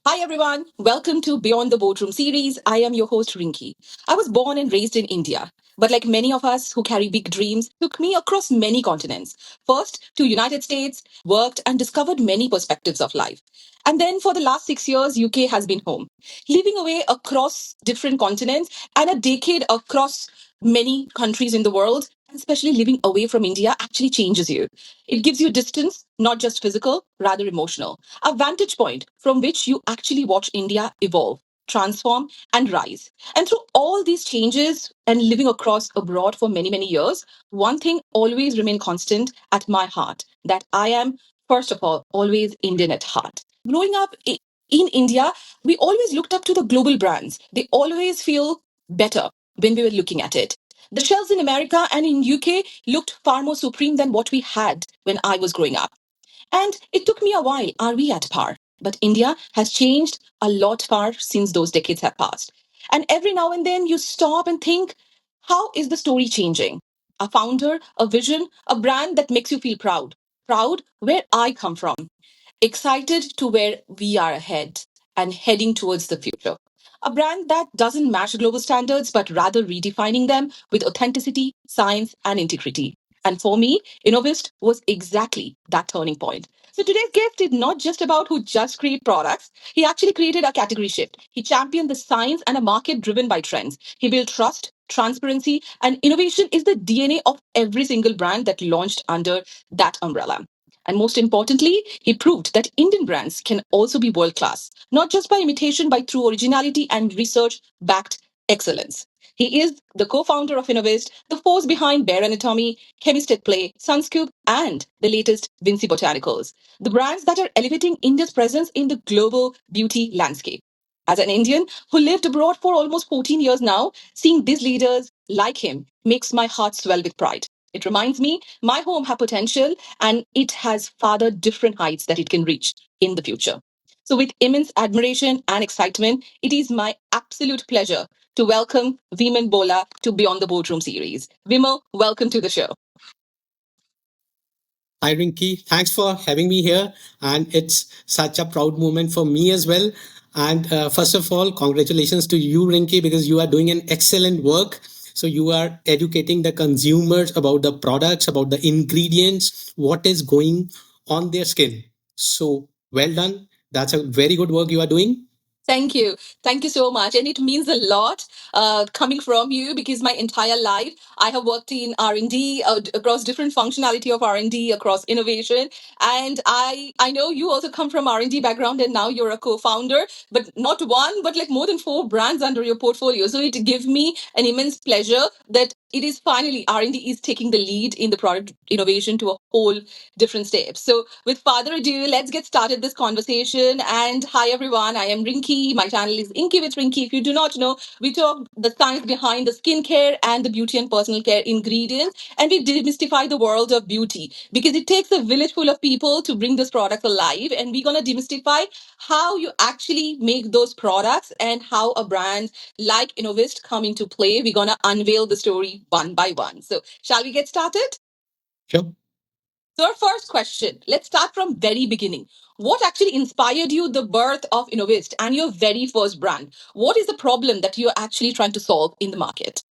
Hi everyone, welcome to Beyond the Boardroom series. I am your host Rinki. I was born and raised in India, but like many of us who carry big dreams, took me across many continents. First to United States, worked and discovered many perspectives of life. And then for the last 6 years UK has been home. Living away across different continents and a decade across many countries in the world, and especially living away from India actually changes you. It gives you distance, not just physical, rather emotional, a vantage point from which you actually watch India evolve, transform, and rise. And through all these changes and living across abroad for many, many years, one thing always remained constant at my heart, that I am, first of all, always Indian at heart. Growing up in India, we always looked up to the global brands. They always feel better when we were looking at it. The shelves in America and in UK looked far more supreme than what we had when I was growing up. And it took me a while. Are we at par? But India has changed a lot far since those decades have passed. And every now and then you stop and think, how is the story changing? A founder, a vision, a brand that makes you feel proud. Proud where I come from, excited to where we are ahead and heading towards the future. A brand that doesn't match global standards, but rather redefining them with authenticity, science, and integrity. And for me, Innovist was exactly that turning point. So today's guest is not just about who just create products. He actually created a category shift. He championed the science and a market driven by trends. He built trust, transparency, and innovation is the DNA of every single brand that launched under that umbrella. And most importantly, he proved that Indian brands can also be world class, not just by imitation, but through originality and research backed excellence. He is the co founder of Innovist, the force behind Bare Anatomy, Chemist at Play, Sunscoop, and the latest Vinci Botanicals, the brands that are elevating India's presence in the global beauty landscape. As an Indian who lived abroad for almost 14 years now, seeing these leaders like him makes my heart swell with pride. It reminds me my home has potential and it has farther different heights that it can reach in the future. So, with immense admiration and excitement, it is my absolute pleasure to welcome Vimal Bhola to Beyond the Boardroom series. Vimal, welcome to the show. Hi, Rinki. Thanks for having me here. And it's such a proud moment for me as well. And first of all, congratulations to you, Rinki, because you are doing an excellent work. So you are educating the consumers about the products, about the ingredients, what is going on their skin. So well done. That's a very good work you are doing. Thank you. Thank you so much. And it means a lot coming from you because my entire life I have worked in R&D across different functionality of R&D across innovation. And I know you also come from R&D background and now you're a co-founder, but not one, but like more than four brands under your portfolio. So it gives me an immense pleasure that it is finally R&D is taking the lead in the product innovation to a whole different steps. So, with further ado, let's get started this conversation. And hi, everyone. I am Rinki. My channel is Inky with Rinki. If you do not know, we talk the science behind the skincare and the beauty and personal care ingredients, and we demystify the world of beauty because it takes a village full of people to bring this product alive. And we're gonna demystify how you actually make those products and how a brand like Innovist come into play. We're gonna unveil the story one by one. So, shall we get started? Sure. So our first question, let's start from very beginning. What actually inspired you the birth of Innovist and your very first brand? What is the problem that you're actually trying to solve in the market?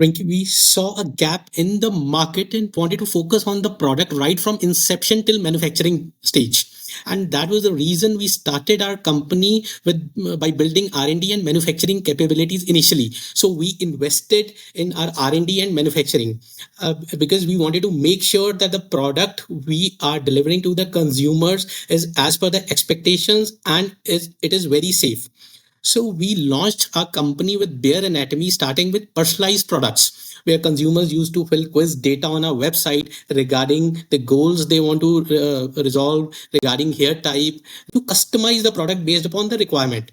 Rinki, we saw a gap in the market and wanted to focus on the product right from inception till manufacturing stage. And that was the reason we started our company with by building R&D and manufacturing capabilities initially. So we invested in our R&D and manufacturing because we wanted to make sure that the product we are delivering to the consumers is as per the expectations and it is very safe. So we launched our company with Bare Anatomy, starting with personalized products, where consumers used to fill quiz data on our website regarding the goals they want to resolve, regarding hair type, to customize the product based upon the requirement.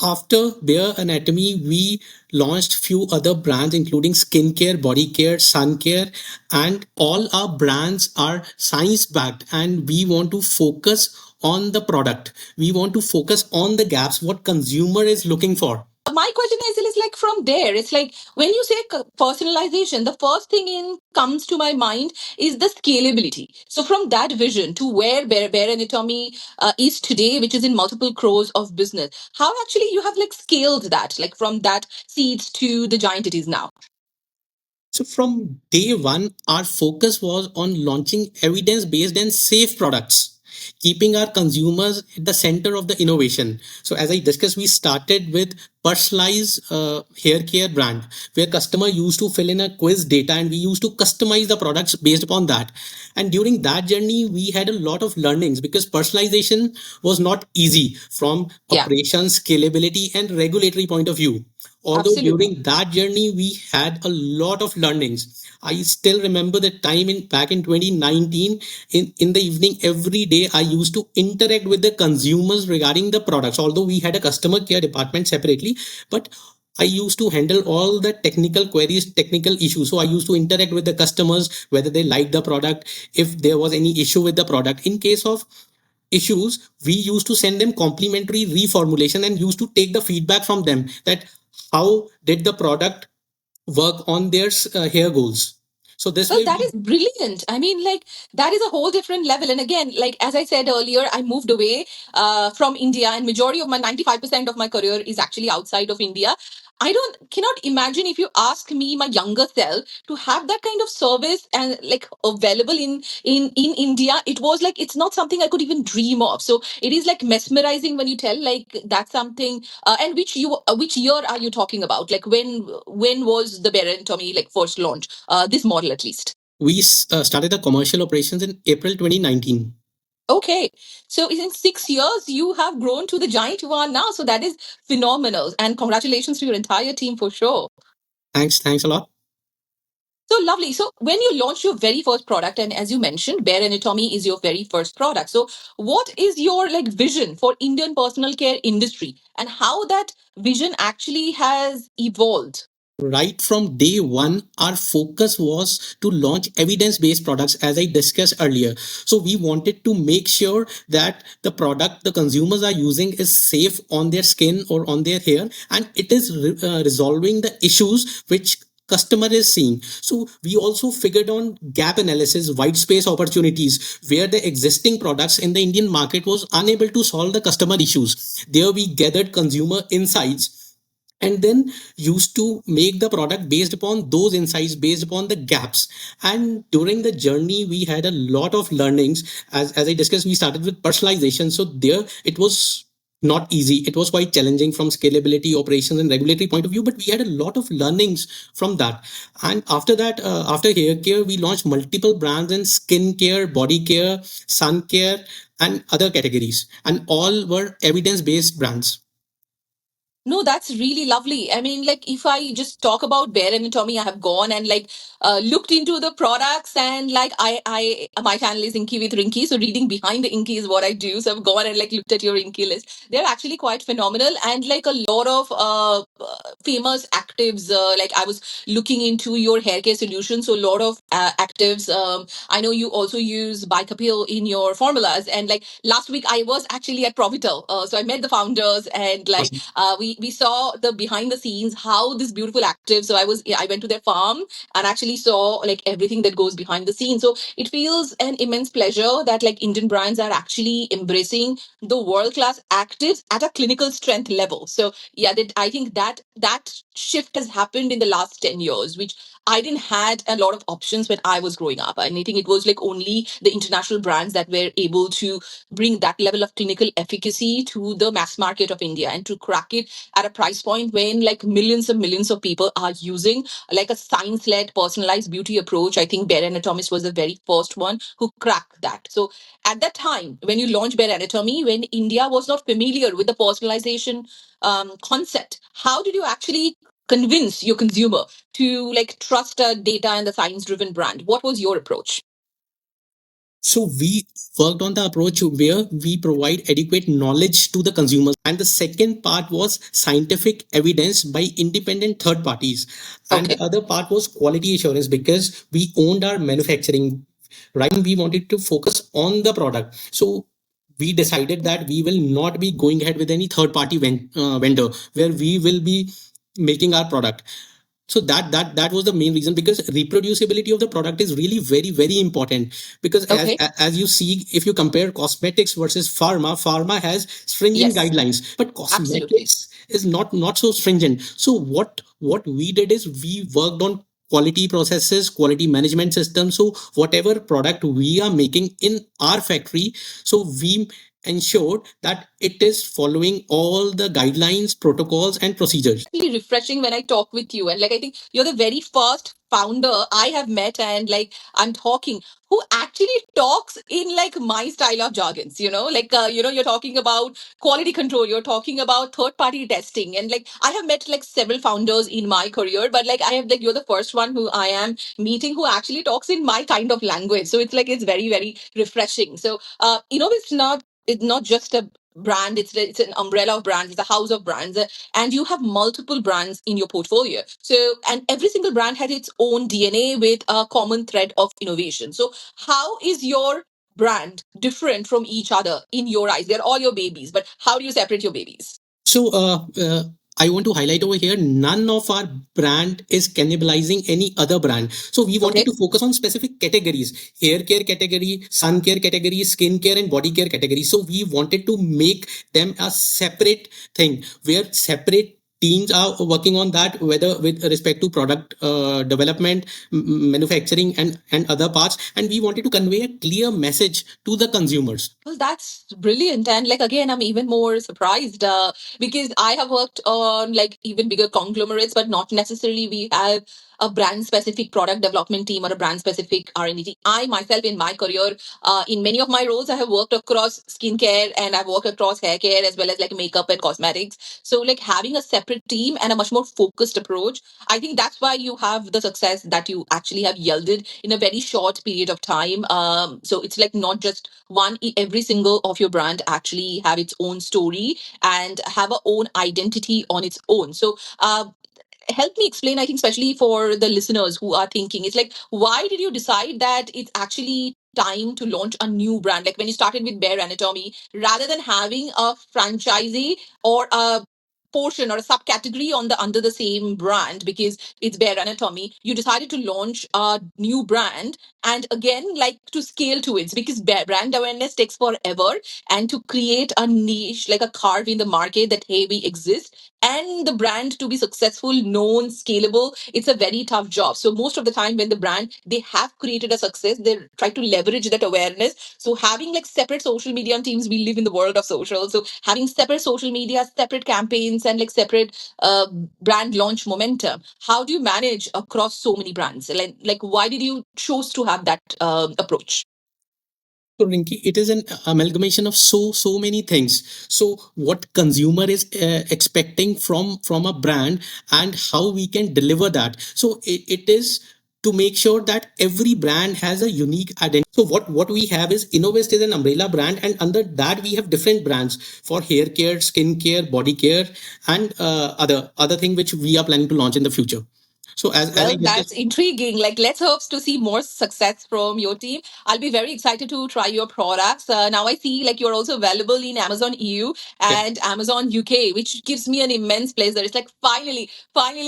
After Bare Anatomy, we launched few other brands, including skincare, body care, sun care, and all our brands are science backed. And we want to focus on the product. We want to focus on the gaps, what consumer is looking for. My question is like from there. It's like when you say personalization, the first thing in comes to my mind is the scalability. So from that vision to where Bare Anatomy is today, which is in multiple crores of business, how actually you have like scaled that, like from that seeds to the giant it is now? So from day one, our focus was on launching evidence-based and safe products, keeping our consumers at the center of the innovation. So as I discussed, we started with personalized hair care brand, where customer used to fill in a quiz data and we used to customize the products based upon that. And during that journey, we had a lot of learnings because personalization was not easy from Yeah, operations, scalability, and regulatory point of view. Although absolutely. during that journey we had a lot of learnings. I still remember the time in back in 2019, in the evening every day I used to interact with the consumers regarding the products. Although we had a customer care department separately, but I used to handle all the technical queries, technical issues. So I used to interact with the customers, whether they liked the product, if there was any issue with the product. In case of issues, we used to send them complimentary reformulation and used to take the feedback from them that how did the product work on their hair goals. So this Well, way that we is brilliant. I mean, like, that is a whole different level. And again, like, as I said earlier, I moved away from India, and majority of my 95% of my career is actually outside of India. I don't cannot imagine if you ask me, my younger self, to have that kind of service and like available in India. It was like it's not something I could even dream of. So it is like mesmerizing when you tell like that's something. And which year are you talking about? Like when was the Bare Tommy like first launch? This model at least. we started the commercial operations in April 2019. Okay, so in 6 years you have grown to the giant you are now. So that is phenomenal, and congratulations to your entire team for sure. Thanks a lot. So lovely. So when you launched your very first product, and as you mentioned, Bare Anatomy is your very first product. So what is your like vision for Indian personal care industry, and how that vision actually has evolved? Right from day one, our focus was to launch evidence based products, as I discussed earlier. So, we wanted to make sure that the product the consumers are using is safe on their skin or on their hair, and it is resolving the issues which customer is seeing. So we also figured on gap analysis, white space opportunities where the existing products in the Indian market was unable to solve the customer issues. There we gathered consumer insights and then used to make the product based upon those insights, based upon the gaps. And during the journey we had a lot of learnings. As I discussed, we started with personalization, so there it was not easy, it was quite challenging from scalability, operations, and regulatory point of view, but we had a lot of learnings from that. And after that, after hair care, we launched multiple brands in skin care, body care, sun care, and other categories, and all were evidence based brands. No, that's really lovely. I mean, like if I just talk about Bare Anatomy, I have gone and like looked into the products, and like my channel is Inky with Rinki, so reading behind the Inky is what I do. So I've gone and like looked at your Inky list. They're actually quite phenomenal, and like a lot of famous actives. Like I was looking into your hair care solution, so a lot of actives. I know you also use Bicapil in your formulas, and like last week I was actually at Provital, so I met the founders, and like Awesome. we saw the behind the scenes how this beautiful active. So I went to their farm and actually saw like everything that goes behind the scenes. So it feels an immense pleasure that like Indian brands are actually embracing the world class actives at a clinical strength level. So yeah, I think that shift has happened in the last 10 years, which I didn't had a lot of options when I was growing up. And I think it was like only the international brands that were able to bring that level of clinical efficacy to the mass market of India and to crack it at a price point when like millions and millions of people are using like a science-led personalized beauty approach. I think Bare Anatomist was the very first one who cracked that. So at that time, when you launched Bare Anatomy, when India was not familiar with the personalization concept, how did you actually convince your consumer to like trust a data and the science-driven brand? What was your approach? So we worked on the approach where we provide adequate knowledge to the consumers. And the second part was scientific evidence by independent third parties. And Okay. the other part was quality assurance because we owned our manufacturing. Right. We wanted to focus on the product. So we decided that we will not be going ahead with any third party vendor where we will be making our product. So that was the main reason, because reproducibility of the product is really very important. Because Okay. as you see, if you compare cosmetics versus pharma has stringent Yes, guidelines, but absolutely. cosmetics is not so stringent. So what we did is we worked on quality processes, quality management systems. So whatever product we are making in our factory, so we ensured that it is following all the guidelines, protocols and procedures. Really refreshing when I talk with you. And like, I think you're the very first founder I have met, and like, I'm talking, who actually talks in like my style of jargons, like, you're talking about quality control, you're talking about third party testing. And like, I have met like several founders in my career, but like, I have like, you're the first one who I am meeting who actually talks in my kind of language. So it's like, it's very refreshing. So, it's not just a brand, it's an umbrella of brands, it's a house of brands, and you have multiple brands in your portfolio. So, and every single brand has its own DNA with a common thread of innovation. So, how is your brand different from each other in your eyes? They're all your babies, but how do you separate your babies? So, I want to highlight over here, none of our brand is cannibalizing any other brand. So we wanted Okay. to focus on specific categories: hair care category, sun care category, skin care and body care category. So we wanted to make them a separate thing, where separate teams are working on that, whether with respect to product development, manufacturing and other parts. And we wanted to convey a clear message to the consumers. Well, that's brilliant. And like, again, I'm even more surprised because I have worked on like even bigger conglomerates, but not necessarily we have a brand specific product development team or a brand specific R&D team. I myself in my career, in many of my roles, I have worked across skincare and I've worked across hair care as well as like makeup and cosmetics. So like having a separate team and a much more focused approach, I think that's why you have the success that you actually have yielded in a very short period of time. So it's like not just one, every single of your brand actually have its own story and have a own identity on its own. So help me explain, I think especially for the listeners who are thinking, it's like, why did you decide that it's actually time to launch a new brand, like when you started with Bare Anatomy, rather than having a franchisee or a portion or a subcategory on the under the same brand, because it's Bare Anatomy, you decided to launch a new brand. And again, like, to scale to it, because brand awareness takes forever, and to create a niche, like a carve in the market that hey, we exist, and the brand to be successful, known, scalable, it's a very tough job. So most of the time when the brand, they have created a success, they try to leverage that awareness. So having like separate social media teams, we live in the world of social, so having separate social media, separate campaigns, and like separate uh, brand launch momentum, how do you manage across so many brands? Like why did you choose to have that approach? So Rinki, it is an amalgamation of so many things. So what consumer is expecting from a brand, and how we can deliver that. So it is to make sure that every brand has a unique identity. So what we have is Innovist is an umbrella brand, and under that we have different brands for hair care, skin care, body care, and other thing which we are planning to launch in the future. So as I Well, that's discussed. intriguing. Like, let's hope to see more success from your team. I'll be very excited to try your products. Now I see like you're also available in Amazon EU and Amazon UK, which gives me an immense pleasure. It's like finally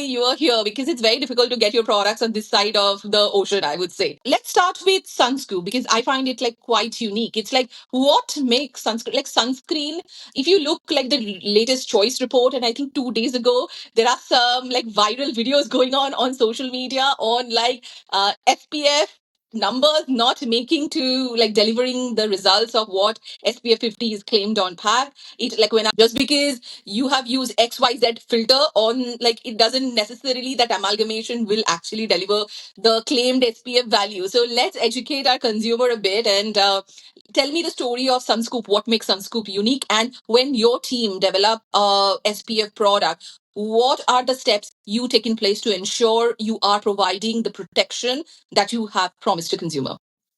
you are here, because it's very difficult to get your products on this side of the ocean, I would say. Let's start with sunscreen, because I find it like quite unique. It's like, what makes sunscreen like sunscreen? If you look like the latest choice report, and I think 2 days ago there are some like viral videos going on social media on like SPF numbers not making to like delivering the results of what SPF 50 is claimed on pack. It like, when just because you have used XYZ filter on, like, it doesn't necessarily that amalgamation will actually deliver the claimed SPF value. So let's educate our consumer a bit, and tell me the story of Sunscoop. What makes Sunscoop unique? And when your team develop a SPF product, what are the steps you take in place to ensure you are providing the protection that you have promised to consumer?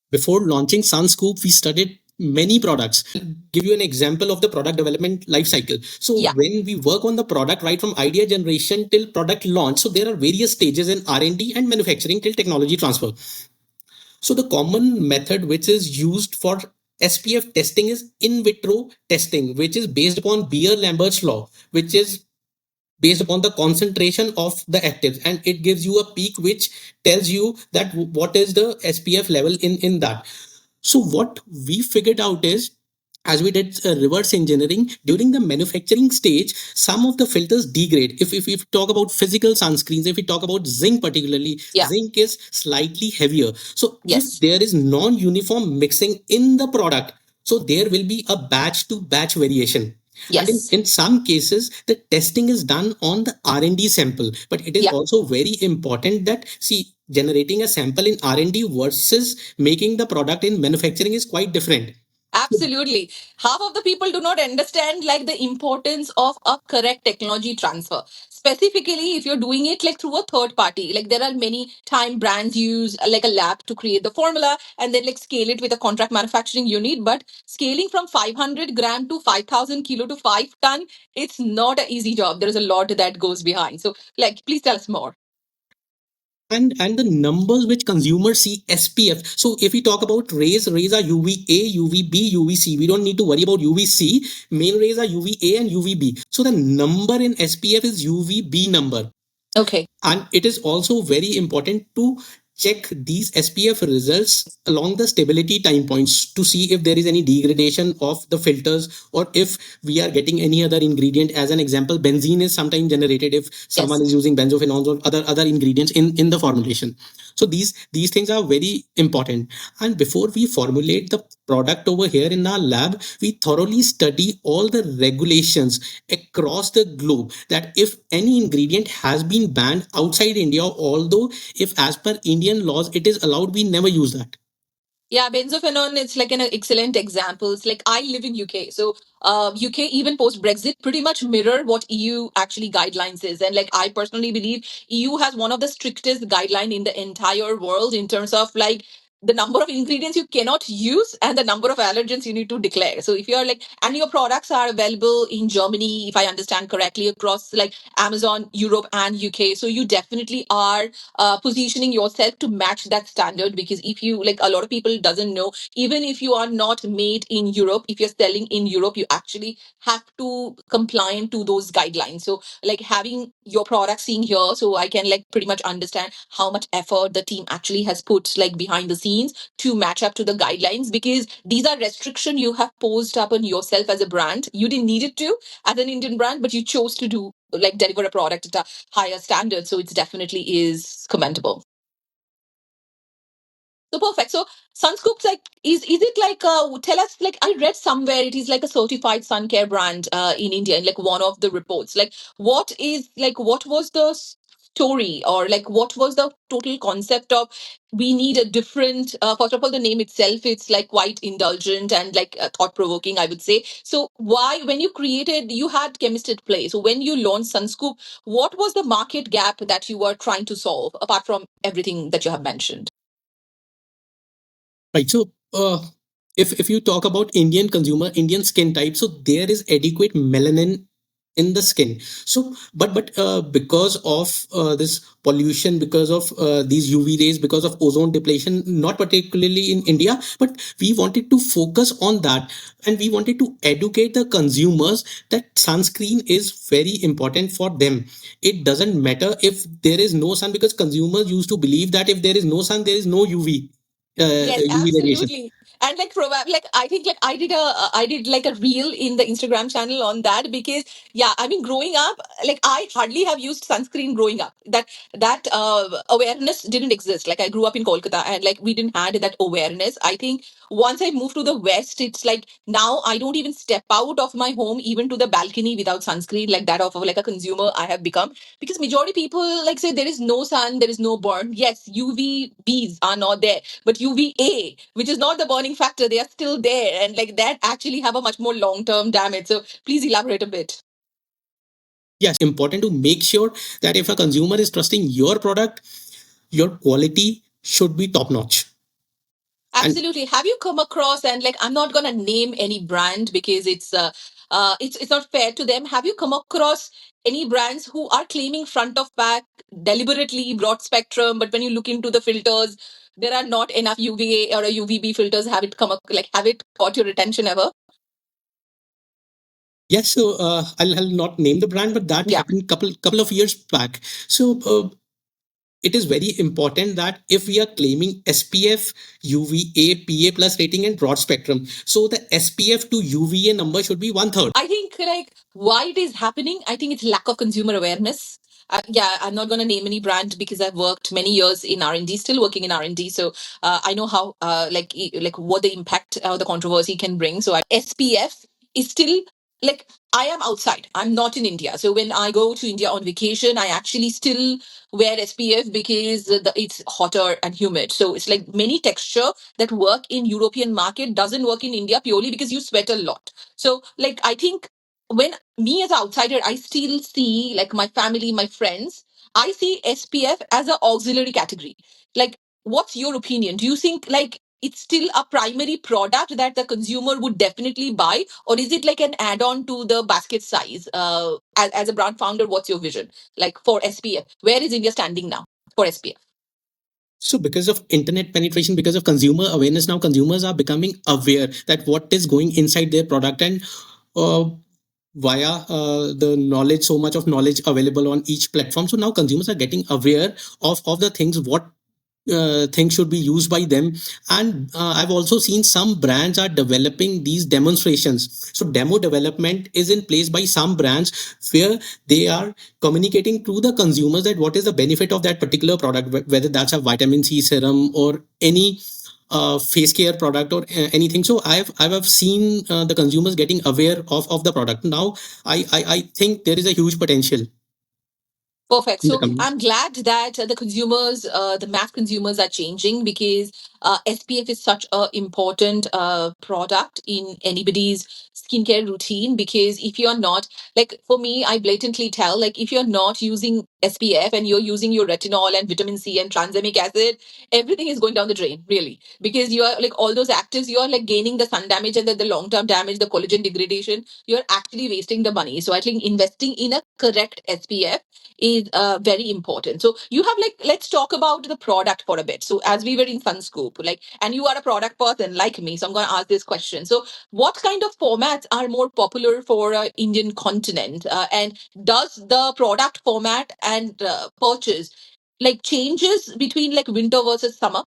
Before launching Sunscoop, we studied many products. I'll give you an example of the product development life cycle. So Yeah. when we work on the product, right from idea generation till product launch, so there are various stages in R&D and manufacturing till technology transfer. So the common method which is used for SPF testing is in vitro testing, which is based upon Beer-Lambert's law, which is based upon the concentration of the actives, and it gives you a peak which tells you that what is the SPF level in that. So what we figured out is, as we did reverse engineering during the manufacturing stage, some of the filters degrade. If we talk about physical sunscreens, if we talk about zinc particularly, Yeah. zinc is slightly heavier. So if Yes. there is non-uniform mixing in the product, so there will be a batch to batch variation. And Yes. in some cases, the testing is done on the R&D sample. But it is Yeah. also very important that, see, generating a sample in R&D versus making the product in manufacturing is quite different. Absolutely. Half of the people do not understand like the importance of a correct technology transfer. Specifically, if you're doing it like through a third party, like there are many time brands use like a lab to create the formula and then like scale it with a contract manufacturing unit. But scaling from 500 gram to 5,000 kilo to 5 ton, it's not an easy job. There's a lot that goes behind. So like, please tell us more. And the numbers which consumers see SPF. So if we talk about rays are UVA, UVB, UVC. We don't need to worry about UVC. Main rays are UVA and UVB. So the number in SPF is UVB number. Okay. And it is also very important to check these SPF results along the stability time points to see if there is any degradation of the filters, or if we are getting any other ingredient. As an example, benzene is sometimes generated if someone Yes. is using benzophenols or other ingredients in the formulation. So these things are very important. And before we formulate the product over here in our lab, we thoroughly study all the regulations across the globe, that if any ingredient has been banned outside India, although if as per Indian laws it is allowed, we never use that. Yeah, benzophenone, it's like an excellent example. It's like I live in UK. So UK, even post Brexit, pretty much mirror what EU actually guidelines is. And like I personally believe EU has one of the strictest guideline in the entire world in terms of like the number of ingredients you cannot use and the number of allergens you need to declare. So if you're like, and your products are available in Germany, if I understand correctly, across like Amazon, Europe, and UK. So you definitely are positioning yourself to match that standard, because if you like, a lot of people doesn't know, even if you are not made in Europe, if you're selling in Europe, you actually have to comply to those guidelines. So like having your product seen here, so I can like pretty much understand how much effort the team actually has put like behind the scenes to match up to the guidelines, because these are restriction you have posed up on yourself as a brand. You didn't need it to as an Indian brand, but you chose to do like deliver a product at a higher standard. So it definitely is commendable. So perfect. So Sunscoop's like, is it like tell us, like I read somewhere it is like a certified sun care brand in India in like one of the reports. Like what is like what was the story, or like what was the total concept of we need a different first of all, the name itself, it's like quite indulgent and like thought provoking, I would say. So why, when you created, you had chemist at play, so when you launched Sunscoop, what was the market gap that you were trying to solve apart from everything that you have mentioned? Right. So, if you talk about Indian consumer, Indian skin type, so there is adequate melanin in the skin. So, but because of this pollution, because of these UV rays, because of ozone depletion, not particularly in India, but we wanted to focus on that, and we wanted to educate the consumers that sunscreen is very important for them. It doesn't matter if there is no sun, because consumers used to believe that if there is no sun, there is no Yes, UV radiation. absolutely. And like probably like I think like I did like a reel in the Instagram channel on that, because yeah, I mean growing up, like I hardly have used sunscreen growing up. That awareness didn't exist. Like I grew up in Kolkata and like we didn't had that awareness. I think once I moved to the West, it's like now I don't even step out of my home even to the balcony without sunscreen, like that of like a consumer I have become, because majority people like say there is no sun, there is no burn. Yes, UVBs are not there, but UVA, which is not the burning factor, they are still there, and like that actually have a much more long term damage. So please elaborate a bit. Yes, important to make sure that if a consumer is trusting your product, your quality should be top notch. And Absolutely. Have you come across, and like I'm not gonna name any brand because it's not fair to them. Have you come across any brands who are claiming front of back deliberately broad spectrum, but when you look into the filters, there are not enough UVA or a UVB filters? Have it come up like have it caught your attention ever? Yes, so I'll not name the brand, but that Yeah. happened couple of years back. So it is very important that if we are claiming SPF, UVA, PA plus rating and broad spectrum, so the SPF to UVA number should be one third. I think like why it is happening, I think it's lack of consumer awareness. Yeah, I'm not going to name any brand because I've worked many years in R&D, still working in R&D. So I know how like what the impact the controversy can bring. So SPF is still like I am outside. I'm not in India. So when I go to India on vacation, I actually still wear SPF because it's hotter and humid. So it's like many texture that work in European market doesn't work in India purely because you sweat a lot. So, like, I think when me as an outsider, I still see like my family, my friends, I see SPF as an auxiliary category. Like, what's your opinion? Do you think like it's still a primary product that the consumer would definitely buy, or is it like an add-on to the basket size? As a brand founder, what's your vision like for SPF? Where is India standing now for SPF? So because of internet penetration, because of consumer awareness, now consumers are becoming aware that what is going inside their product, and uh, via the knowledge, so much of knowledge available on each platform. So now consumers are getting aware of the things, what things should be used by them. And I've also seen some brands are developing these demonstrations. So demo development is in place by some brands where they are communicating to the consumers that what is the benefit of that particular product, whether that's a vitamin C serum or any face care product or anything. So I've seen the consumers getting aware of the product. Now I think there is a huge potential Perfect. in the So coming. I'm glad that the consumers, the mass consumers are changing because SPF is such a important product in anybody's skincare routine. Because if you're not, like for me, I blatantly tell, like if you're not using SPF and you're using your retinol and vitamin C and tranexamic acid, everything is going down the drain, really. Because you are like all those actives, you are like gaining the sun damage and the long-term damage, the collagen degradation. You're actually wasting the money. So I think investing in a correct SPF is very important. So you have like let's talk about the product for a bit. So as we were in Sunscoop, like, and you are a product person like me, so I'm going to ask this question. So what kind of formats are more popular for Indian continent, and does the product format and purchase like changes between like winter versus summer?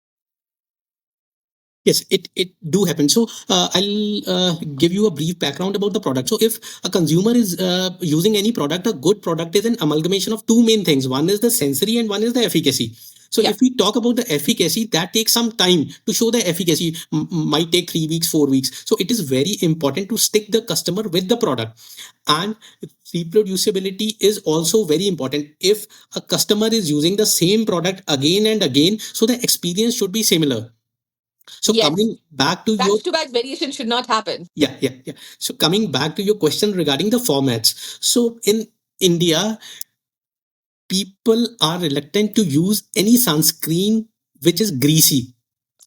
Yes, it do happen. So I'll give you a brief background about the product. So if a consumer is using any product, a good product is an amalgamation of two main things. One is the sensory and one is the efficacy. So Yeah. if we talk about the efficacy, that takes some time to show the efficacy. Might take 3 weeks, 4 weeks. So it is very important to stick the customer with the product. And reproducibility is also very important. If a customer is using the same product again and again, so the experience should be similar. So Yes. coming back to your, Back to back variation should not happen. yeah. So coming back to your question regarding the formats. So in India, people are reluctant to use any sunscreen which is greasy,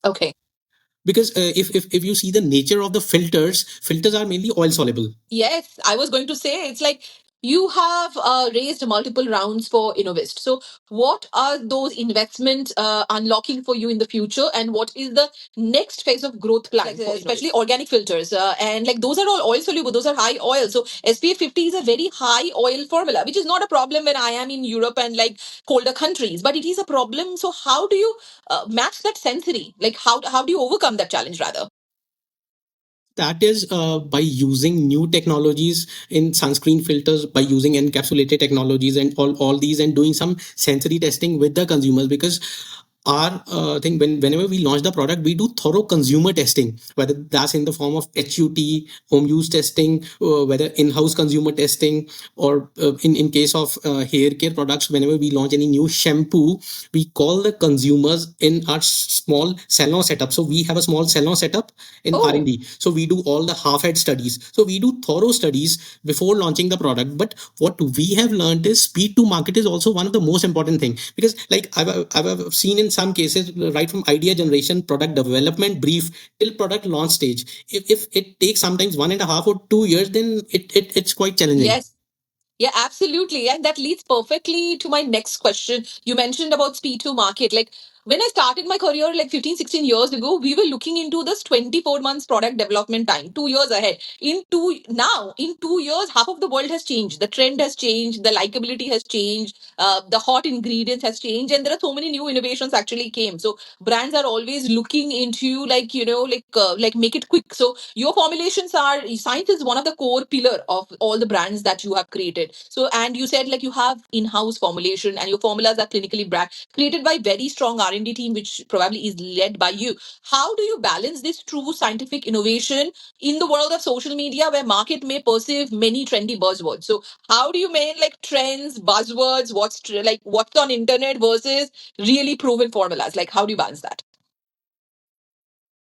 Okay. because if you see the nature of the filters are mainly oil soluble. Yes, I was going to say it's like you have raised multiple rounds for Innovist. So, what are those investments unlocking for you in the future, and what is the next phase of growth plan, like, for especially Innovist? Organic filters? And like those are all oil soluble; those are high oil. So, SPF 50 is a very high oil formula, which is not a problem when I am in Europe and like colder countries, but it is a problem. So, how do you match that sensory? Like, how do you overcome that challenge rather? That is by using new technologies in sunscreen filters, by using encapsulated technologies and all these, and doing some sensory testing with the consumers. Because our thing, whenever we launch the product, we do thorough consumer testing, whether that's in the form of HUT, home use testing, whether in-house consumer testing, or in case of hair care products, whenever we launch any new shampoo, we call the consumers in our small salon setup. So we have a small salon setup in Oh, R&D. So we do all the half-head studies. So we do thorough studies before launching the product. But what we have learned is speed to market is also one of the most important thing, because like I've seen in some cases, right from idea generation, product development brief till product launch stage. If it takes sometimes 1.5 or 2 years, then it's quite challenging. yes. Yeah, absolutely. And that leads perfectly to my next question. You mentioned about speed to market. Like, when I started my career like 15, 16 years ago, we were looking into this 24 months product development time, 2 years ahead. In 2 years, half of the world has changed. The trend has changed, the likability has changed, the hot ingredients has changed, and there are so many new innovations actually came. So brands are always looking into like, like make it quick. So your formulations are science is one of the core pillar of all the brands that you have created. So and you said like you have in-house formulation and your formulas are clinically created by very strong R&D team, which probably is led by you. How do you balance this true scientific innovation in the world of social media where market may perceive many trendy buzzwords? So how do you make like trends, buzzwords, like what's on internet versus really proven formulas? Like how do you balance that?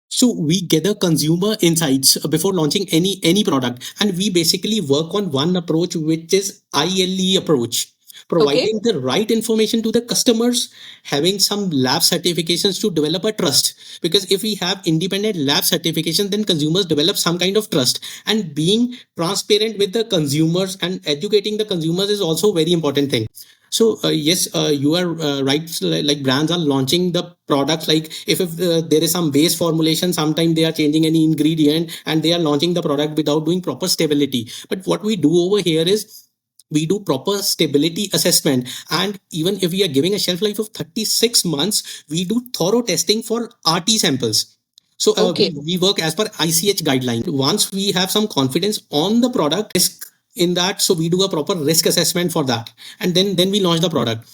So we gather consumer insights before launching any product, and we basically work on one approach, which is ILE approach, Okay. providing the right information to the customers, having some lab certifications to develop a trust. Because if we have independent lab certification, then consumers develop some kind of trust. And being transparent with the consumers and educating the consumers is also a very important thing. So yes, you are right. Like brands are launching the products. Like if there is some base formulation, sometimes they are changing any ingredient and they are launching the product without doing proper stability. But what we do over here is we do proper stability assessment, and even if we are giving a shelf life of 36 months, we do thorough testing for RT samples. So Okay. we work as per ICH guideline. Once we have some confidence on the product risk in that, so we do a proper risk assessment for that, and then we launch the product.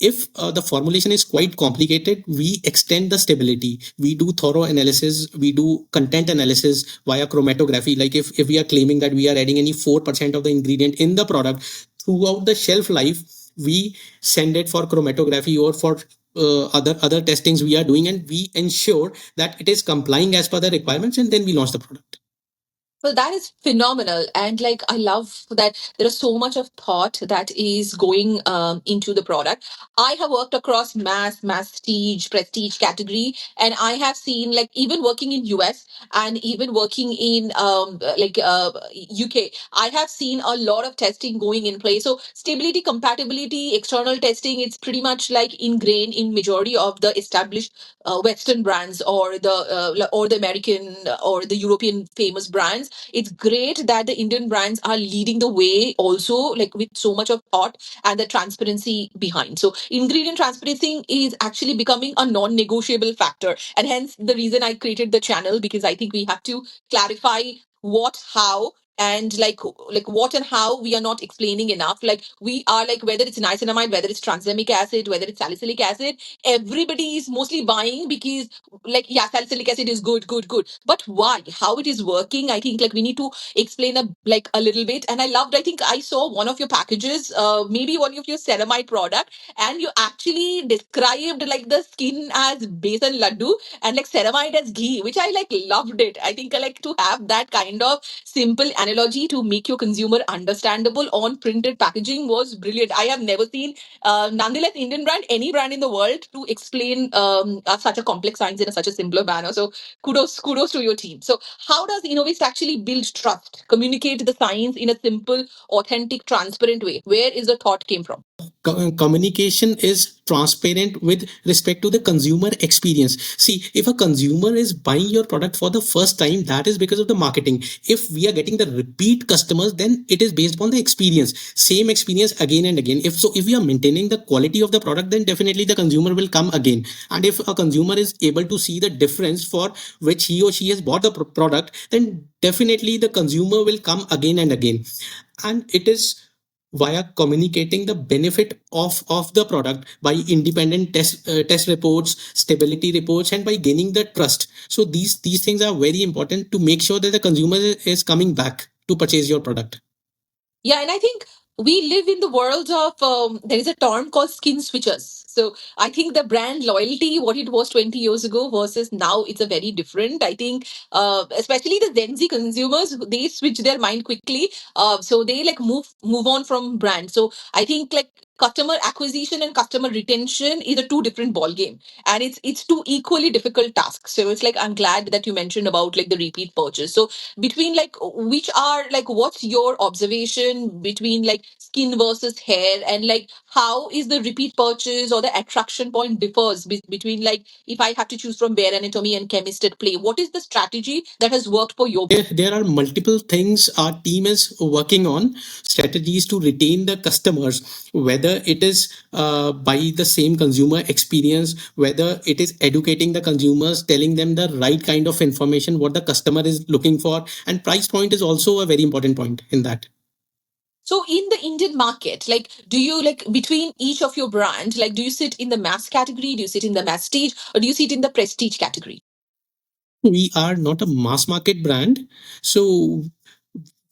If the formulation is quite complicated, we extend the stability. We do thorough analysis. We do content analysis via chromatography. Like if we are claiming that we are adding any 4% of the ingredient in the product throughout the shelf life, we send it for chromatography or for other testings we are doing, and we ensure that it is complying as per the requirements, and then we launch the product. Well, that is phenomenal. And like, I love that there is so much of thought that is going into the product. I have worked across prestige category, and I have seen like even working in US and even working in UK, I have seen a lot of testing going in place. So stability, compatibility, external testing, it's pretty much like ingrained in majority of the established Western brands or the American or the European famous brands. It's great that the Indian brands are leading the way also, like with so much of thought and the transparency behind. So ingredient transparency is actually becoming a non-negotiable factor. And hence the reason I created the channel, because I think we have to clarify what, how, and like what and how we are not explaining enough. Like we are like whether it's niacinamide, whether it's tranexamic acid, whether it's salicylic acid, everybody is mostly buying because like yeah, salicylic acid is good, good, good, but why, how it is working, I think like we need to explain a little bit. And I loved, I think I saw one of your packages, maybe one of your ceramide product, and you actually described like the skin as besan laddu and like ceramide as ghee, which I like loved it. I think I like to have that kind of simple analogy to make your consumer understandable on printed packaging was brilliant. I have never seen nonetheless Indian brand, any brand in the world, to explain such a complex science in such a simpler manner. So kudos to your team. So how does Innovist actually build trust, communicate the science in a simple, authentic, transparent way? Where is the thought came from? Communication is transparent with respect to the consumer experience. See, if a consumer is buying your product for the first time, that is because of the marketing. If we are getting the repeat customers, then it is based upon the experience, same experience again and again. If we are maintaining the quality of the product, then definitely the consumer will come again. And if a consumer is able to see the difference for which he or she has bought the product, then definitely the consumer will come again and again. And it is via communicating the benefit of the product by independent test reports, stability reports, and by gaining the trust. So these things are very important to make sure that the consumer is coming back to purchase your product. Yeah, and I think we live in the world of there is a term called skin switchers. So I think the brand loyalty, what it was 20 years ago versus now, it's a very different. I think, especially the Gen Z consumers, they switch their mind quickly. So they like move on from brand. So I think like customer acquisition and customer retention is a two different ball game, and it's two equally difficult tasks. So it's like, I'm glad that you mentioned about like the repeat purchase. So between like, which are like, what's your observation between like skin versus hair, and like how is the repeat purchase or the attraction point differs between like, if I have to choose from Bare Anatomy and Chemist at play, what is the strategy that has worked for your There are multiple things our team is working on, strategies to retain the customers, whether it is by the same consumer experience, whether it is educating the consumers, telling them the right kind of information, what the customer is looking for. And price point is also a very important point in that. So in the Indian market, like, do you like between each of your brand, like, do you sit in the mass category, do you sit in the masstige, or do you sit in the prestige category? We are not a mass market brand, so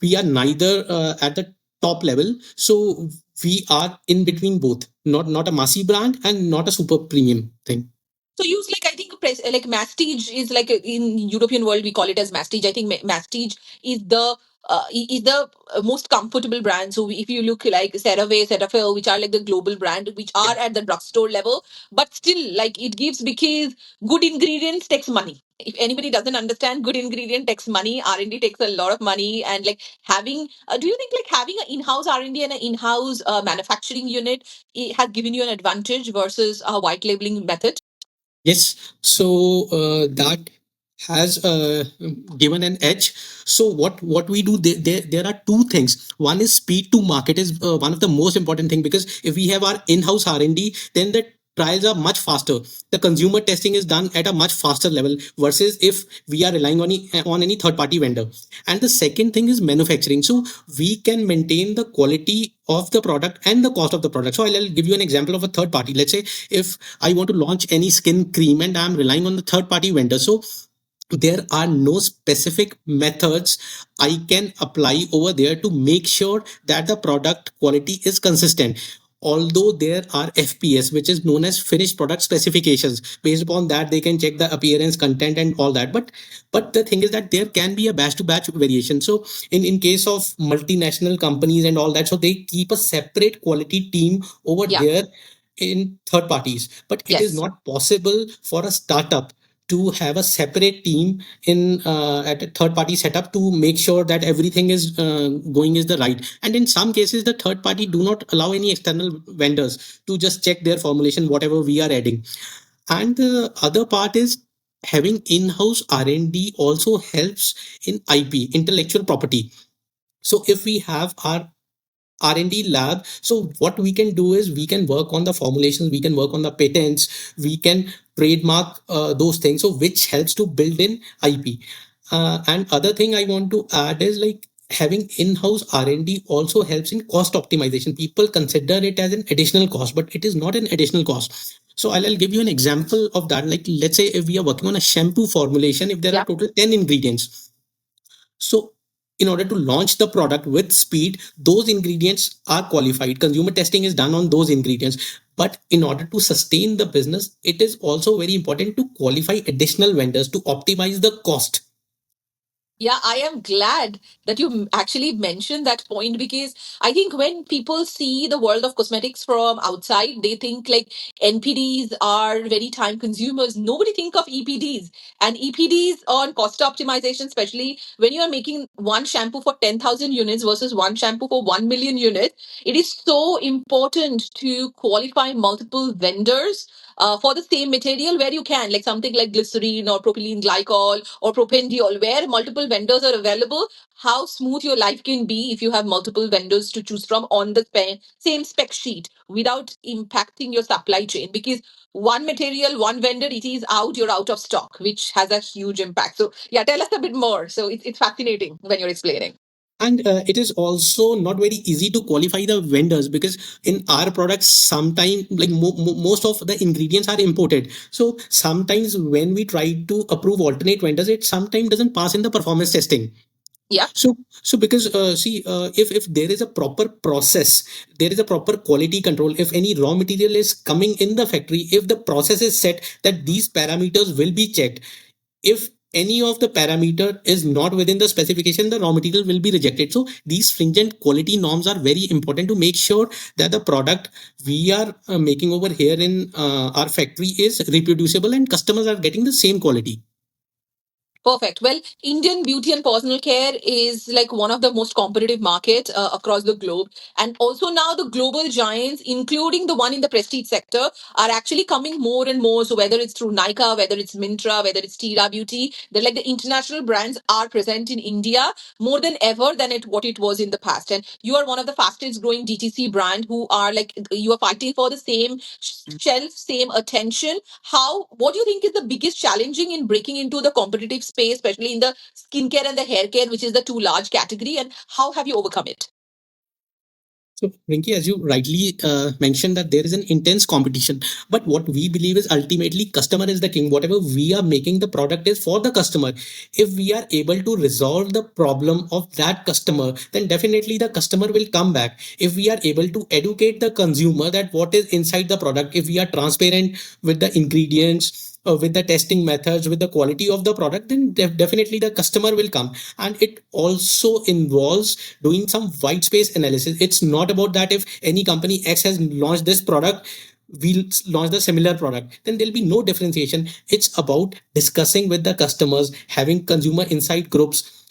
we are neither at the top level. So we are in between both, not a massy brand and not a super premium thing. So use like, I think like Mastige is like in European world we call it as Mastige. I think Mastige is the is the most comfortable brand. So if you look like CeraVe, Cetaphil, which are like the global brand, which Yeah. are at the drugstore level, but still like it gives, because good ingredients takes money. If anybody doesn't understand, good ingredient takes money. R&D takes a lot of money, and like having, do you think like having an in-house R&D and an in-house manufacturing unit, it has given you an advantage versus a white labeling method? Yes, so that has given an edge. So what we do, there are two things. One is speed to market is one of the most important thing, because if we have our in-house R&D, then the trials are much faster. The consumer testing is done at a much faster level versus if we are relying on any third party vendor. And the second thing is manufacturing. So we can maintain the quality of the product and the cost of the product. So I'll give you an example of a third party. Let's say if I want to launch any skin cream and I'm relying on the third party vendor, so there are no specific methods I can apply over there to make sure that the product quality is consistent. Although there are FPS, which is known as finished product specifications, based upon that they can check the appearance, content, and all that. But the thing is that there can be a batch to batch variation. So in case of multinational companies and all that, so they keep a separate quality team over Yeah. there in third parties. But it is Yes. not possible for a startup to have a separate team in at a third party setup to make sure that everything is going is the right. And in some cases the third party do not allow any external vendors to just check their formulation whatever we are adding. And the other part is having in-house R&D also helps in IP, intellectual property. So if we have our R&D lab, so what we can do is we can work on the formulations, we can work on the patents, we can trademark those things, so which helps to build in IP. And other thing I want to add is like having in-house R&D also helps in cost optimization. People consider it as an additional cost, but it is not an additional cost. So I'll give you an example of that. Like let's say if we are working on a shampoo formulation, if there are Yeah. total 10 ingredients, so, in order to launch the product with speed, those ingredients are qualified. Consumer testing is done on those ingredients. But in order to sustain the business, it is also very important to qualify additional vendors to optimize the cost. Yeah, I am glad that you actually mentioned that point, because I think when people see the world of cosmetics from outside, they think like NPDs are very time consumers. Nobody think of EPDs, and EPDs on cost optimization, especially when you are making one shampoo for 10,000 units versus one shampoo for 1 million units. It is so important to qualify multiple vendors for the same material where you can, like something like glycerine or propylene glycol or propendiol, where multiple vendors are available. How smooth your life can be if you have multiple vendors to choose from on the same spec sheet without impacting your supply chain. Because one material, one vendor, it is out, you're out of stock, which has a huge impact. So, yeah, tell us a bit more. So, it's fascinating when you're explaining. And it is also not very easy to qualify the vendors, because in our products sometimes like most of the ingredients are imported. So sometimes when we try to approve alternate vendors, it sometimes doesn't pass in the performance testing. Yeah. So because see, if there is a proper process, there is a proper quality control. If any raw material is coming in the factory, if the process is set that these parameters will be checked, if any of the parameter is not within the specification, the raw material will be rejected. So these stringent quality norms are very important to make sure that the product we are making over here in our factory is reproducible and customers are getting the same quality. Perfect. Well, Indian beauty and personal care is like one of the most competitive market across the globe. And also now the global giants, including the one in the prestige sector, are actually coming more and more. So whether it's through Nykaa, whether it's Mintra, whether it's Tira Beauty, they're like the international brands are present in India more than ever than what it was in the past. And you are one of the fastest growing DTC brand who are like, you are fighting for the same shelf, same attention. How, what do you think is the biggest challenging in breaking into the competitive space, especially in the skincare and the hair care, which is the two large category, and how have you overcome it? So, Rinki, as you rightly mentioned, that there is an intense competition. But what we believe is ultimately customer is the king. Whatever we are making, the product is for the customer. If we are able to resolve the problem of that customer, then definitely the customer will come back. If we are able to educate the consumer that what is inside the product, if we are transparent with the ingredients, with the testing methods, with the quality of the product, then definitely the customer will come. And it also involves doing some white space analysis. It's not about that if any company X has launched this product, we'll launch the similar product, then there'll be no differentiation. It's about discussing with the customers, having consumer insight groups,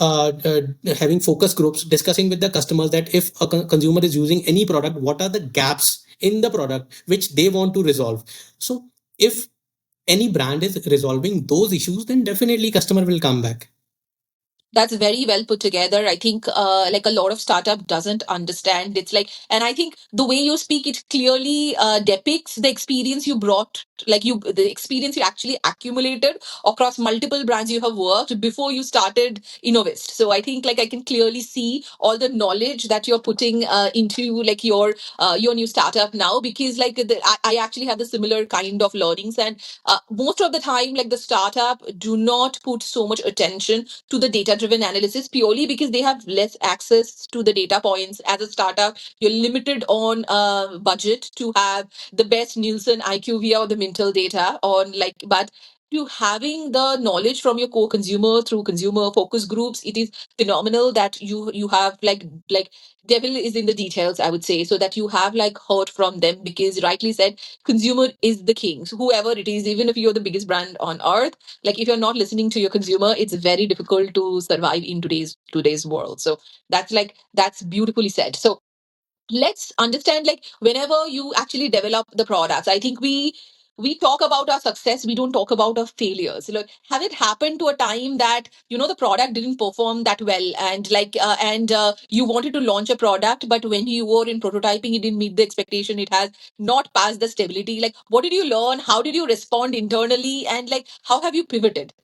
having focus groups, discussing with the customers that if a consumer is using any product, what are the gaps in the product which they want to resolve. So if any brand is resolving those issues, then definitely customer will come back. That's very well put together. I think like a lot of startup doesn't understand. It's like, and I think the way you speak, it clearly depicts the experience you brought, like you, the experience you actually accumulated across multiple brands you have worked before you started Innovist. So I think like I can clearly see all the knowledge that you're putting into like your new startup now, because like I actually have the similar kind of learnings. And most of the time, like the startup do not put so much attention to the data driven analysis purely because they have less access to the data points. As a startup, you're limited on budget to have the best Nielsen, IQVIA, or the Mintel data on like, but to having the knowledge from your core consumer through consumer focus groups, it is phenomenal that you have like devil is in the details, I would say, so that you have like heard from them, because rightly said, consumer is the king. So whoever it is, even if you're the biggest brand on earth, like if you're not listening to your consumer, it's very difficult to survive in today's world. So that's like that's beautifully said. So let's understand, like whenever you actually develop the products, I think we talk about our success, we don't talk about our failures. Like have it happened to a time that you know the product didn't perform that well, and like and you wanted to launch a product, but when you were in prototyping it didn't meet the expectation, it has not passed the stability. Like what did you learn, how did you respond internally, and like how have you pivoted?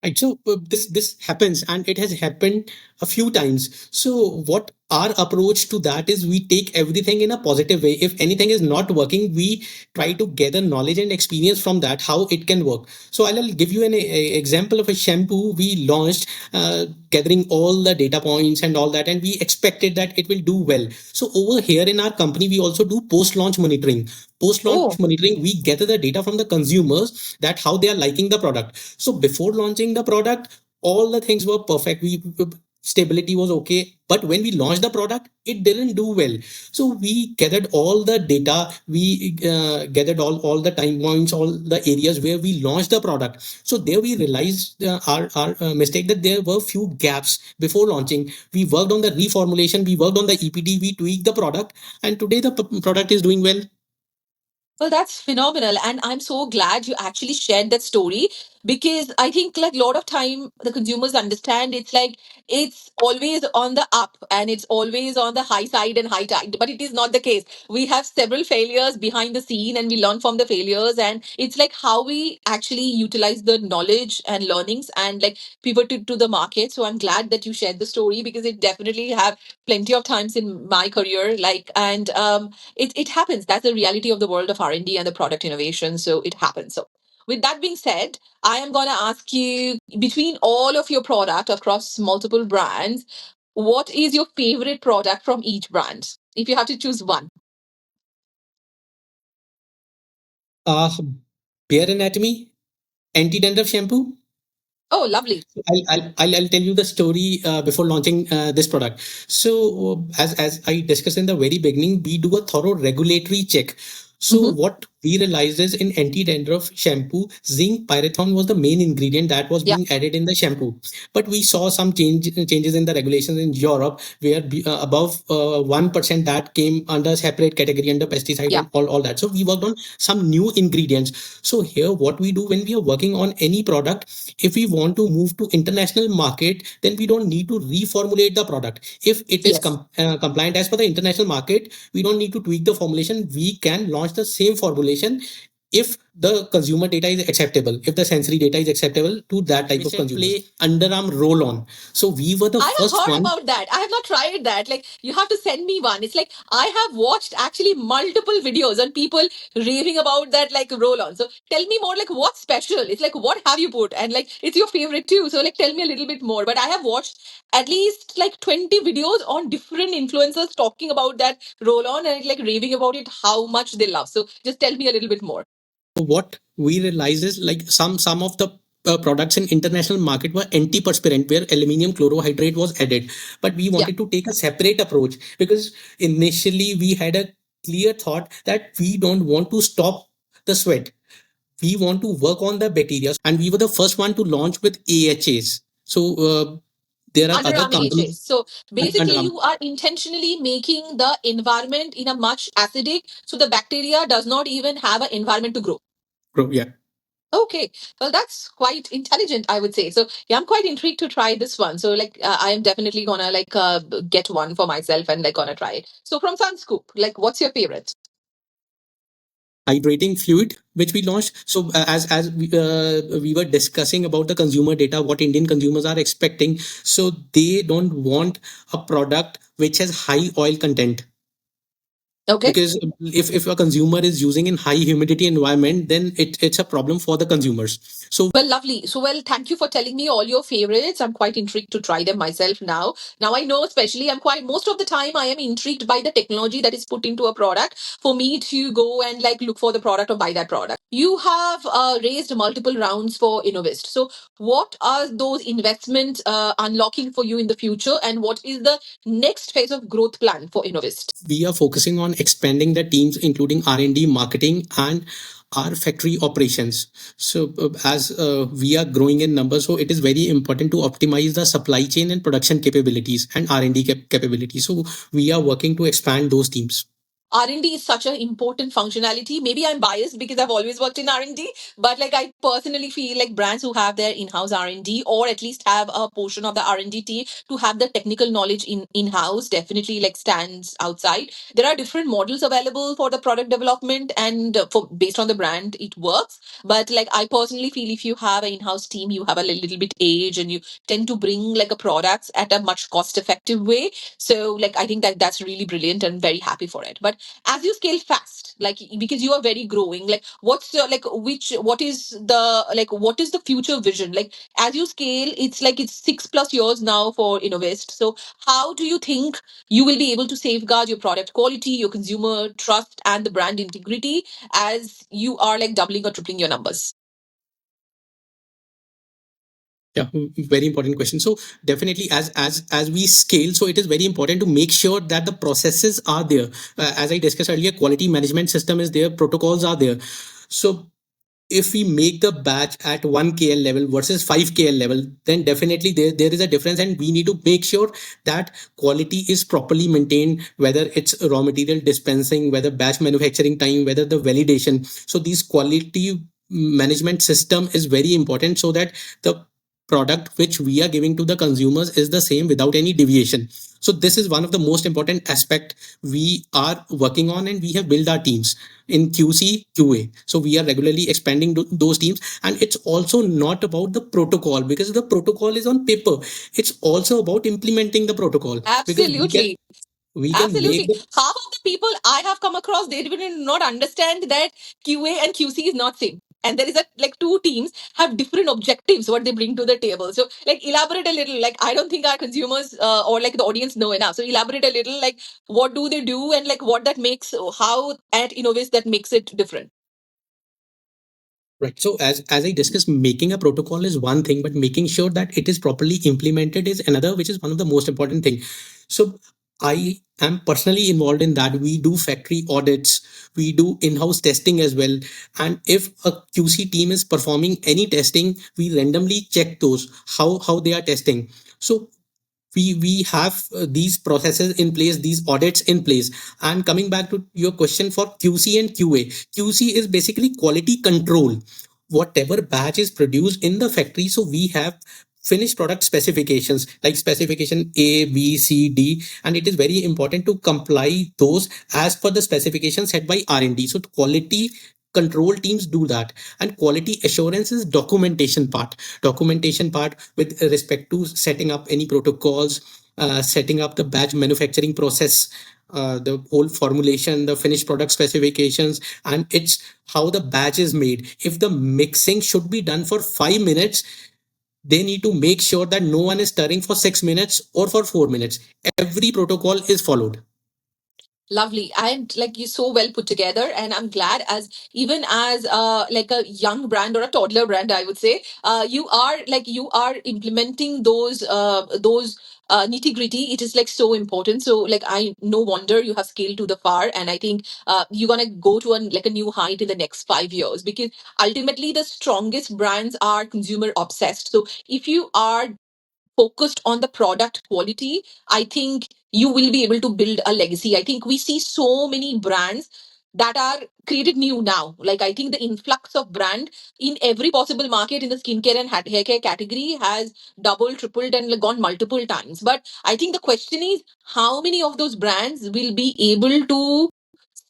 Right. So this happens, and it has happened a few times. So what our approach to that is, we take everything in a positive way. If anything is not working, we try to gather knowledge and experience from that how it can work. So I'll give you an example of a shampoo we launched, gathering all the data points and all that, and we expected that it will do well. So over here in our company, we also do post launch monitoring. Post launch Oh, monitoring, we gather the data from the consumers that how they are liking the product. So before launching the product, all the things were perfect. We stability was okay, but when we launched the product, it didn't do well. So we gathered all the data, we gathered all the time points, all the areas where we launched the product. So there we realized our mistake, that there were few gaps before launching. We worked on the reformulation, we worked on the EPD, we tweaked the product, and today the product is doing well. well, that's phenomenal. And I'm so glad you actually shared that story, because I think like a lot of time the consumers understand it's like it's always on the up and it's always on the high side and high tide. But it is not the case. We have several failures behind the scene and we learn from the failures. And it's like how we actually utilize the knowledge and learnings and like pivoted to the market. So I'm glad that you shared the story, because it definitely have plenty of times in my career. Like, and it happens. That's the reality of the world of R&D and D and the product innovation. So it happens. So with that being said, I am going to ask you, between all of your product across multiple brands, what is your favorite product from each brand? If you have to choose one. uh Bare Anatomy Anti-dandruff shampoo. Oh, lovely. I'll tell you the story before launching this product. So, as I discussed in the very beginning, we do a thorough regulatory check. So, Mm-hmm. what we realized is in anti-dandruff shampoo, zinc pyridine was the main ingredient that was Yeah. being added in the shampoo. But we saw some changes in the regulations in Europe, where above 1% that came under separate category under pesticide Yeah. and all that. So, we worked on some new ingredients. So, here, what we do when we are working on any product, if we want to move to international market, then we don't need to reformulate the product. If it is Yes. compliant as per the international market, we don't need to tweak the formulation. We can launch the same formulation if the consumer data is acceptable, if the sensory data is acceptable to that type of consumers. Play underarm roll on. So we were the I have first heard one. about that. I have not tried that. Like, you have to send me one. It's like I have watched actually multiple videos on people raving about that, like roll on. So tell me more, like what's special? It's like, what have you put? And like, it's your favorite too. So, like, tell me a little bit more. But I have watched at least like 20 videos on different influencers talking about that roll on and like raving about it, how much they love. So just tell me a little bit more. What we realize is like some of the products in international market were antiperspirant where aluminum chlorohydrate was added, but we Yeah. wanted to take a separate approach because initially we had a clear thought that we don't want to stop the sweat, we want to work on the bacteria, and we were the first one to launch with AHAs. So there are other Underarm AHS. companies So basically, underarm you are intentionally making the environment in a much acidic, so the bacteria does not even have an environment to grow. yeah. Okay, well, that's quite intelligent, I would say. So yeah, I'm quite intrigued to try this one. So like, I am definitely gonna like get one for myself and like gonna try it. So from Sunscoop, like, what's your favorite? Hydrating fluid which we launched. So we were discussing about the consumer data, what Indian consumers are expecting, so they don't want a product which has high oil content, Okay. because if a consumer is using in high humidity environment, then it's a problem for the consumers. So Well, lovely. So, well, thank you for telling me all your favorites. I'm quite intrigued to try them myself now. Now, I know, especially, I'm quite, most of the time, I am intrigued by the technology that is put into a product for me to go and like look for the product or buy that product. You have raised multiple rounds for Innovist. So, what are those investments unlocking for you in the future? And what is the next phase of growth plan for Innovist? we are focusing on expanding the teams including R&D, marketing, and our factory operations. So as we are growing in numbers, so it is very important to optimize the supply chain and production capabilities and R&D capabilities. So we are working to expand those teams. R&D is such an important functionality. Maybe I'm biased because I've always worked in R&D, but like I personally feel like brands who have their in-house R&D or at least have a portion of the R&D team to have the technical knowledge in-house definitely like stands outside. There are different models available for the product development and for based on the brand it works. But like I personally feel if you have an in-house team, you have a little bit age and you tend to bring like a products at a much cost effective way. So like I think that that's really brilliant and very happy for it. But as you scale fast, like because you are very growing, like what's the like which what is the future vision? Like as you scale, it's like it's 6+ years now for Innovist. So how do you think you will be able to safeguard your product quality, your consumer trust, and the brand integrity as you are like doubling or tripling your numbers? Yeah, very important question. So definitely, as we scale, so it is very important to make sure that the processes are there. As I discussed earlier, quality management system is there, protocols are there. So if we make the batch at 1 KL level versus 5 KL level, then definitely there is a difference, and we need to make sure that quality is properly maintained, whether it's raw material dispensing, whether batch manufacturing time, whether the validation. So these quality management system is very important so that the product which we are giving to the consumers is the same without any deviation. So this is one of the most important aspect we are working on, and we have built our teams in QC, QA. So we are regularly expanding those teams, and it's also not about the protocol because the protocol is on paper. It's also about implementing the protocol because Absolutely. we can make Absolutely. the Half of the people I have come across, they did not understand that QA and QC is not same. And there is a like two teams have different objectives what they bring to the table. So like elaborate a little. Like I don't think our consumers or like the audience know enough. So elaborate a little. Like what do they do and like what that makes how at Innovis that makes it different. Right. So as I discussed, making a protocol is one thing, but making sure that it is properly implemented is another, which is one of the most important thing. So I am personally involved in that. We do factory audits, we do in-house testing as well. And if a QC team is performing any testing, we randomly check those, how they are testing. So we have these processes in place, these audits in place. And coming back to your question for QC and QC is basically quality control. Whatever batch is produced in the factory, so we have finished product specifications like specification A, B, C, D, and it is very important to comply those as per the specifications set by R&D. So quality control teams do that. And quality assurance is documentation part with respect to setting up any protocols, setting up the batch manufacturing process, the whole formulation, the finished product specifications, and it's how the batch is made. If the mixing should be done for 5 minutes, they need to make sure that no one is stirring for 6 minutes or for 4 minutes. Every protocol is followed. Lovely. And like you so well put together. And I'm glad as even as like a young brand or a toddler brand, I would say, you are implementing those nitty gritty. It is like so important. So like I no wonder you have scaled to the far. And I think you're gonna go to a new height in the next 5 years, because ultimately the strongest brands are consumer obsessed. So if you are focused on the product quality, I think you will be able to build a legacy. I think we see so many brands that are created new now. Like I think the influx of brand in every possible market in the skincare and hair care category has doubled, tripled, and like gone multiple times. But I think the question is how many of those brands will be able to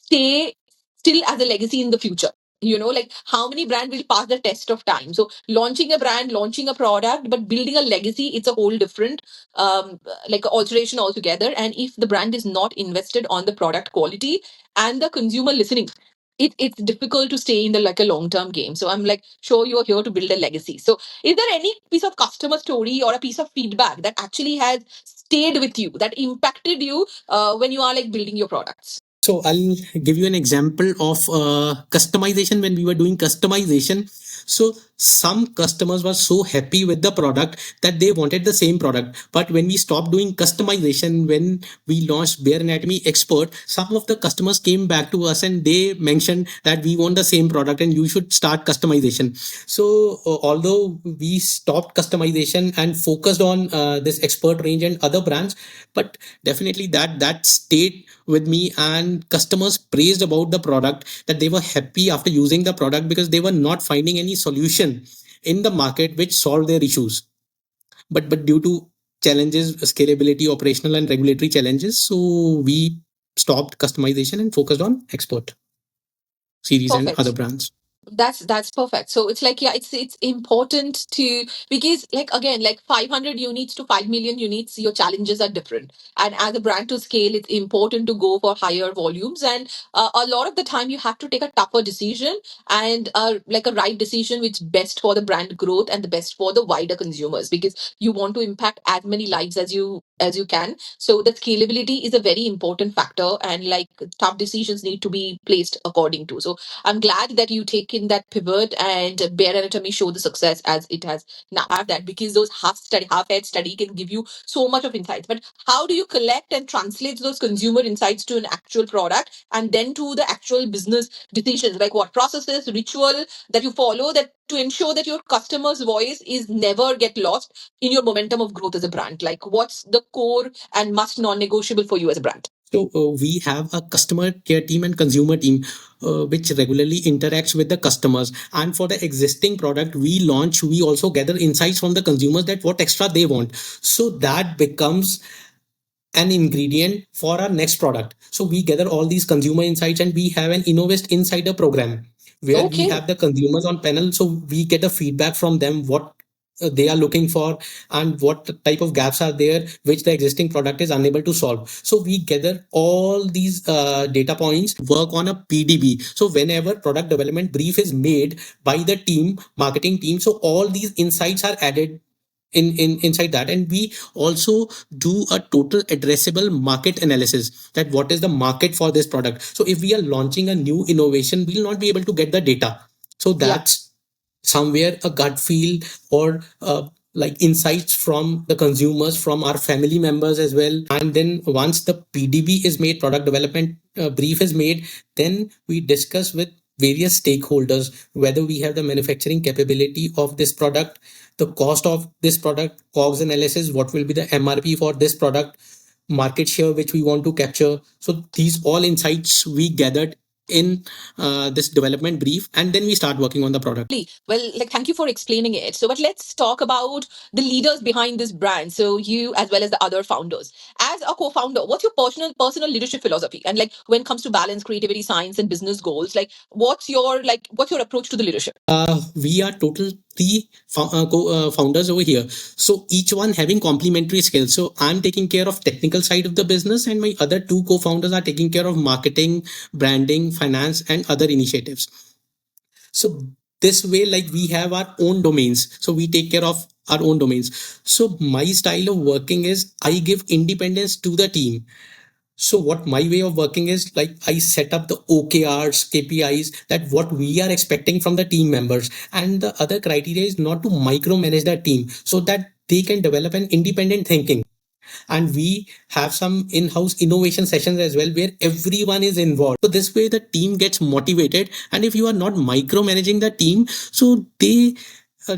stay still as a legacy in the future. Like how many brand will pass the test of time. So launching a brand, launching a product, but building a legacy, it's a whole different like alteration altogether. And if the brand is not invested on the product quality and the consumer listening, it's difficult to stay in the like a long-term game. So I'm like sure you're here to build a legacy. So is there any piece of customer story or a piece of feedback that actually has stayed with you, that impacted you when you are like building your products? So I'll give you an example of customization. When we were doing customization, so some customers were so happy with the product that they wanted the same product. But when we stopped doing customization, when we launched Bare Anatomy Expert, some of the customers came back to us and they mentioned that we want the same product and you should start customization. So although we stopped customization and focused on this expert range and other brands, but definitely that stayed with me, and customers praised about the product, that they were happy after using the product because they were not finding any solution in the market which solved their issues. But due to challenges, scalability, operational and regulatory challenges, so we stopped customization and focused on export series and other Perfect. brands. That's perfect. So it's like, yeah, it's important to, because like again, like 500 units to 5 million units, your challenges are different. And as a brand to scale, it's important to go for higher volumes. And a lot of the time you have to take a tougher decision, and like a right decision which best for the brand growth and the best for the wider consumers, because you want to impact as many lives as you can. So the scalability is a very important factor, and like tough decisions need to be placed according to. So I'm glad that you taken that pivot, and Bare Anatomy show the success as it has now. Have that, because those half-head study can give you so much of insights. But how do you collect and translate those consumer insights to an actual product and then to the actual business decisions? Like what processes, ritual that you follow that to ensure that your customer's voice is never get lost in your momentum of growth as a brand? Like what's the core and must non-negotiable for you as a brand? So we have a customer care team and consumer team which regularly interacts with the customers. And for the existing product we launch, we also gather insights from the consumers that what extra they want. So that becomes an ingredient for our next product. So we gather all these consumer insights and we have an Innovist Insider program where we Okay. have the consumers on panel. So we get a feedback from them what they are looking for and what type of gaps are there which the existing product is unable to solve. So we gather all these data points, work on a PDB. So whenever product development brief is made by the team, marketing team, so all these insights are added in inside that. And we also do a total addressable market analysis, that what is the market for this product. So if we are launching a new innovation, we'll not be able to get the data. So Yeah. that's somewhere a gut feel or like insights from the consumers, from our family members as well. And then once the PDB is made, product development brief is made, then we discuss with various stakeholders whether we have the manufacturing capability of this product, the cost of this product, COGS analysis, what will be the MRP for this product, market share which we want to capture. So these all insights we gathered in this development brief, and then we start working on the product. Well, like, thank you for explaining it. So, but let's talk about the leaders behind this brand. So, you as well as the other founders. As a co-founder, what's your personal leadership philosophy? And like, when it comes to balance, creativity, science, and business goals, like, what's your approach to the leadership? We are total three founders over here. So each one having complementary skills. So I'm taking care of technical side of the business, and my other two co-founders are taking care of marketing, branding, finance, and other initiatives. So this way, like we have our own domains. So we take care of our own domains. So my style of working is I give independence to the team. So what my way of working is, like I set up the OKRs, KPIs, that what we are expecting from the team members. And the other criteria is not to micromanage the team so that they can develop an independent thinking. And we have some in-house innovation sessions as well where everyone is involved. So this way the team gets motivated. And if you are not micromanaging the team, so they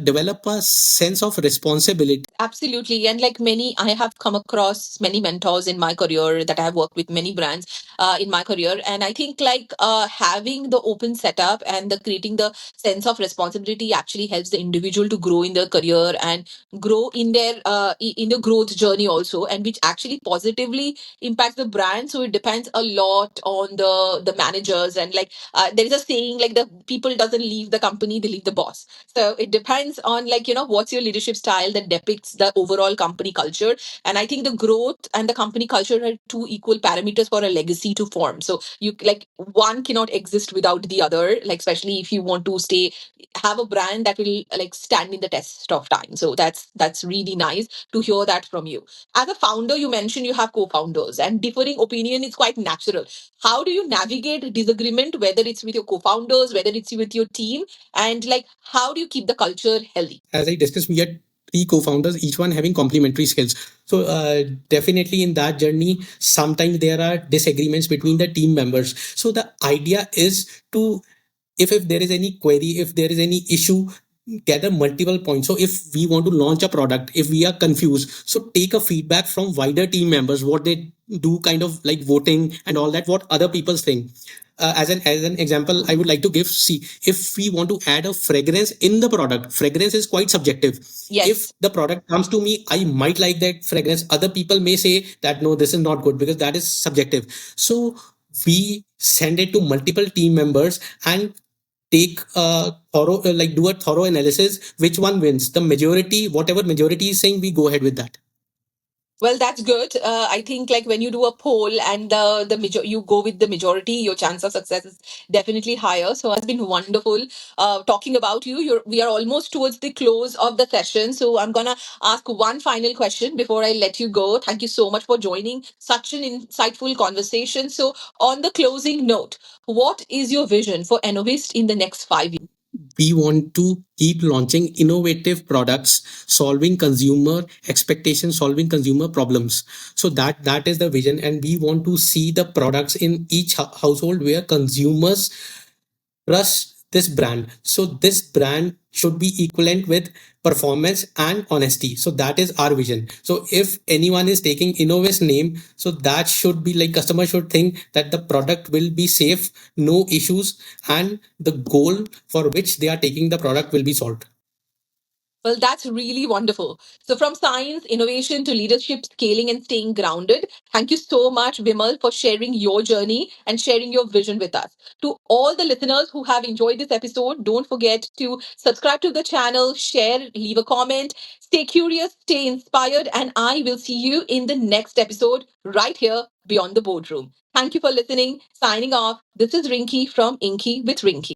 develop a sense of responsibility. Absolutely. And like many, I have come across many mentors in my career that I have worked with many brands in my career. And I think like having the open setup and the creating the sense of responsibility actually helps the individual to grow in their career and grow in their in the growth journey also, and which actually positively impacts the brand. So it depends a lot on the managers. And like there is a saying like the people doesn't leave the company, they leave the boss. So it depends on like, what's your leadership style that depicts the overall company culture. And I think the growth and the company culture are two equal parameters for a legacy to form. So you like one cannot exist without the other, like especially if you want to stay have a brand that will like stand in the test of time. So that's really nice to hear that from you. As a founder, you mentioned you have co-founders and differing opinion is quite natural. How do you navigate disagreement, whether it's with your co-founders, whether it's with your team, and like how do you keep the culture healthy? As I discussed, we had three co-founders, each one having complementary skills. So definitely in that journey, sometimes there are disagreements between the team members. So the idea is to, if there is any query, if there is any issue, gather multiple points. So if we want to launch a product, if we are confused, so take a feedback from wider team members, what they do, kind of like voting and all that, what other people think. As an example, I would like to give, see, if we want to add a fragrance in the product, fragrance is quite subjective. Yes. If the product comes to me, I might like that fragrance, other people may say that no, this is not good, because that is subjective. So we send it to multiple team members and take a thorough like do a thorough analysis, which one wins, the majority, whatever majority is saying, we go ahead with that. Well, that's good. I think like when you do a poll and you go with the majority, your chance of success is definitely higher. So it's been wonderful talking about you. We are almost towards the close of the session, so I'm gonna ask one final question before I let you go. Thank you so much for joining. Such an insightful conversation. So on the closing note, what is your vision for Innovist in the next 5 years? We want to keep launching innovative products, solving consumer expectations, solving consumer problems. So that is the vision, and we want to see the products in each household where consumers trust this brand. So this brand should be equivalent with performance and honesty. So that is our vision. So if anyone is taking Innovest name, so that should be like, customer should think that the product will be safe, no issues, and the goal for which they are taking the product will be solved. Well, Well, that's really wonderful. So, from science, innovation to leadership, scaling, and staying grounded, thank you so much, Vimal, for sharing your journey and sharing your vision with us. To all the listeners who have enjoyed this episode, don't forget to subscribe to the channel, share, leave a comment, stay curious, stay inspired, and I will see you in the next episode right here beyond the boardroom. Thank you for listening. Signing off. This is Rinki from Inky with Rinki.